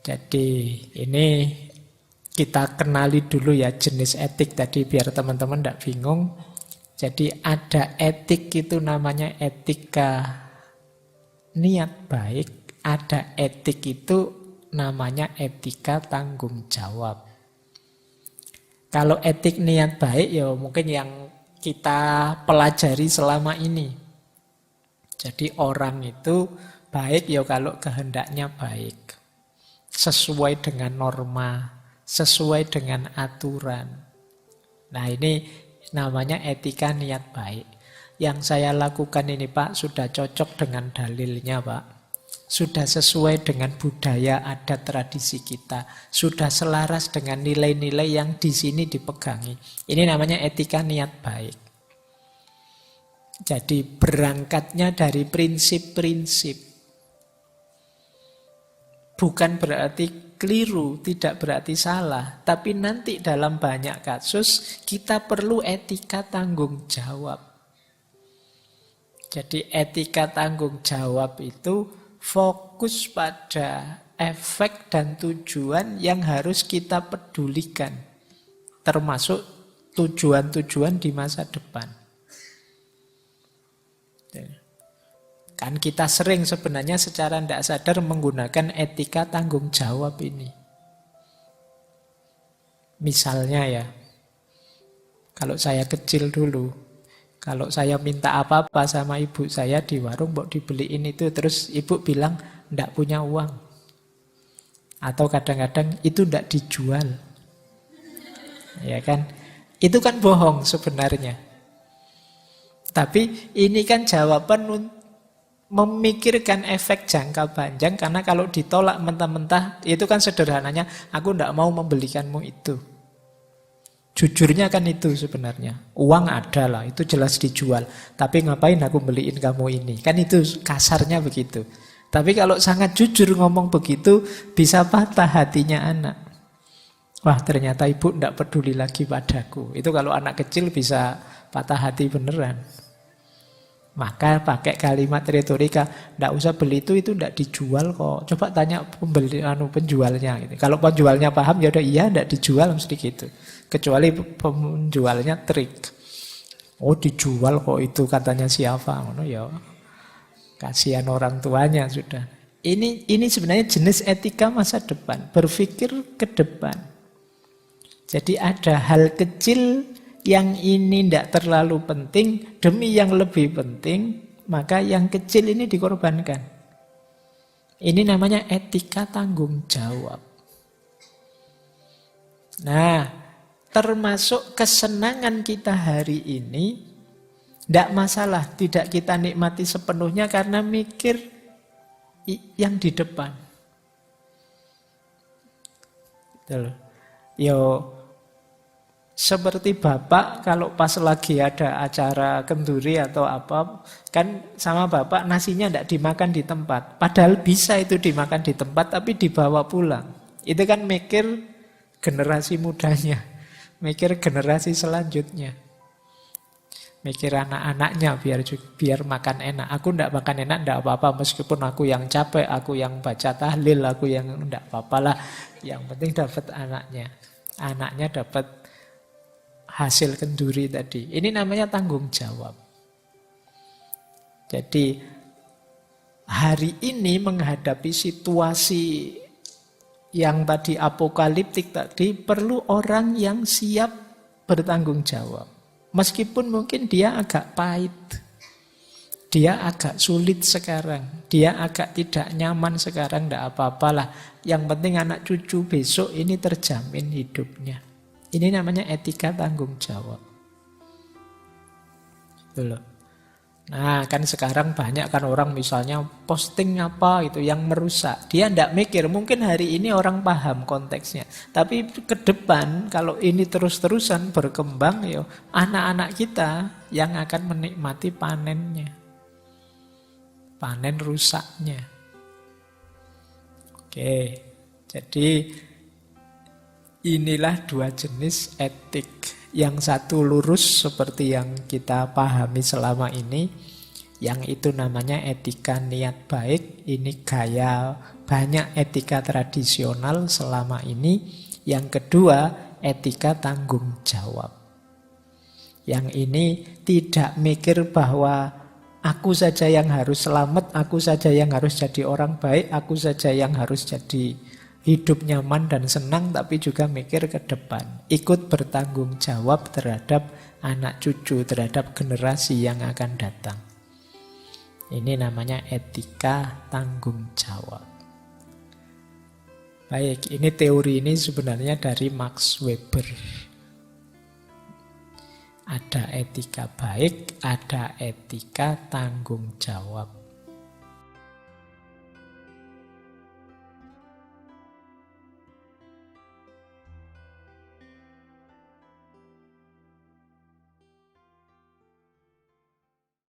Jadi ini kita kenali dulu ya jenis etik tadi biar teman-teman tidak bingung. Jadi ada etik itu namanya etika niat baik, ada etik itu namanya etika tanggung jawab. Kalau etik niat baik ya mungkin yang kita pelajari selama ini. Jadi orang itu baik ya kalau kehendaknya baik. Sesuai dengan norma, sesuai dengan aturan. Nah ini namanya etika niat baik. Yang saya lakukan ini Pak, sudah cocok dengan dalilnya Pak. Sudah sesuai dengan budaya adat tradisi kita. Sudah selaras dengan nilai-nilai yang di sini dipegangi. Ini namanya etika niat baik. Jadi berangkatnya dari prinsip-prinsip. Bukan berarti keliru, tidak berarti salah. Tapi nanti dalam banyak kasus kita perlu etika tanggung jawab. Jadi etika tanggung jawab itu fokus pada efek dan tujuan yang harus kita pedulikan. Termasuk tujuan-tujuan di masa depan. Kan kita sering sebenarnya secara tidak sadar menggunakan etika tanggung jawab ini. Misalnya ya, kalau saya kecil dulu, kalau saya minta apa-apa sama ibu saya di warung, mau dibeliin itu, terus ibu bilang, ndak punya uang. Atau kadang-kadang itu ndak dijual. Ya kan? Itu kan bohong sebenarnya. Tapi ini kan jawaban memikirkan efek jangka panjang, karena kalau ditolak mentah-mentah, itu kan sederhananya, aku ndak mau membelikanmu itu. Jujurnya kan itu sebenarnya. Uang ada lah, itu jelas dijual. Tapi ngapain aku beliin kamu ini? Kan itu kasarnya begitu. Tapi kalau sangat jujur ngomong begitu, bisa patah hatinya anak. Wah ternyata ibu tidak peduli lagi padaku. Itu kalau anak kecil bisa patah hati beneran. Maka pakai kalimat retorika, tidak usah beli itu tidak dijual kok. Coba tanya penjualnya. Gitu. Kalau penjualnya paham, ya udah iya tidak dijual mesti gitu. Kecuali penjualnya trik. Oh dijual kok itu katanya siapa? Oh ya, kasihan orang tuanya sudah. Ini sebenarnya jenis etika masa depan, berpikir ke depan. Jadi ada hal kecil yang ini tidak terlalu penting, demi yang lebih penting, maka yang kecil ini dikorbankan. Ini namanya etika tanggung jawab. Nah, termasuk kesenangan kita hari ini, tidak masalah, tidak kita nikmati sepenuhnya karena mikir yang di depan. Yo, seperti bapak kalau pas lagi ada acara kenduri atau apa, kan sama bapak nasinya tidak dimakan di tempat. Padahal bisa itu dimakan di tempat tapi dibawa pulang. Itu kan mikir generasi mudanya, mikir generasi selanjutnya. Mikir anak-anaknya biar makan enak. Aku tidak makan enak tidak apa-apa, meskipun aku yang capek, aku yang baca tahlil, aku yang tidak apa-apa lah. Yang penting dapat anaknya. Anaknya dapat hasil kenduri tadi. Ini namanya tanggung jawab. Jadi hari ini menghadapi situasi yang tadi apokaliptik tadi, perlu orang yang siap bertanggung jawab. Meskipun mungkin dia agak pahit, dia agak sulit sekarang, dia agak tidak nyaman sekarang, tidak apa-apalah. Yang penting anak cucu besok ini terjamin hidupnya. Ini namanya etika tanggung jawab. Betul. Nah, kan sekarang banyak kan orang misalnya posting apa itu yang merusak. Dia tidak mikir, mungkin hari ini orang paham konteksnya. Tapi ke depan kalau ini terus-terusan berkembang, ya anak-anak kita yang akan menikmati panennya. Panen rusaknya. Oke, jadi inilah dua jenis etik. Yang satu lurus seperti yang kita pahami selama ini. Yang itu namanya etika niat baik. Ini gaya banyak etika tradisional selama ini. Yang kedua, etika tanggung jawab. Yang ini tidak mikir bahwa aku saja yang harus selamat, aku saja yang harus jadi orang baik, aku saja yang harus jadi hidup nyaman dan senang, tapi juga mikir ke depan. Ikut bertanggung jawab terhadap anak cucu, terhadap generasi yang akan datang. Ini namanya etika tanggung jawab. Baik, ini teori ini sebenarnya dari Max Weber. Ada etika baik, ada etika tanggung jawab.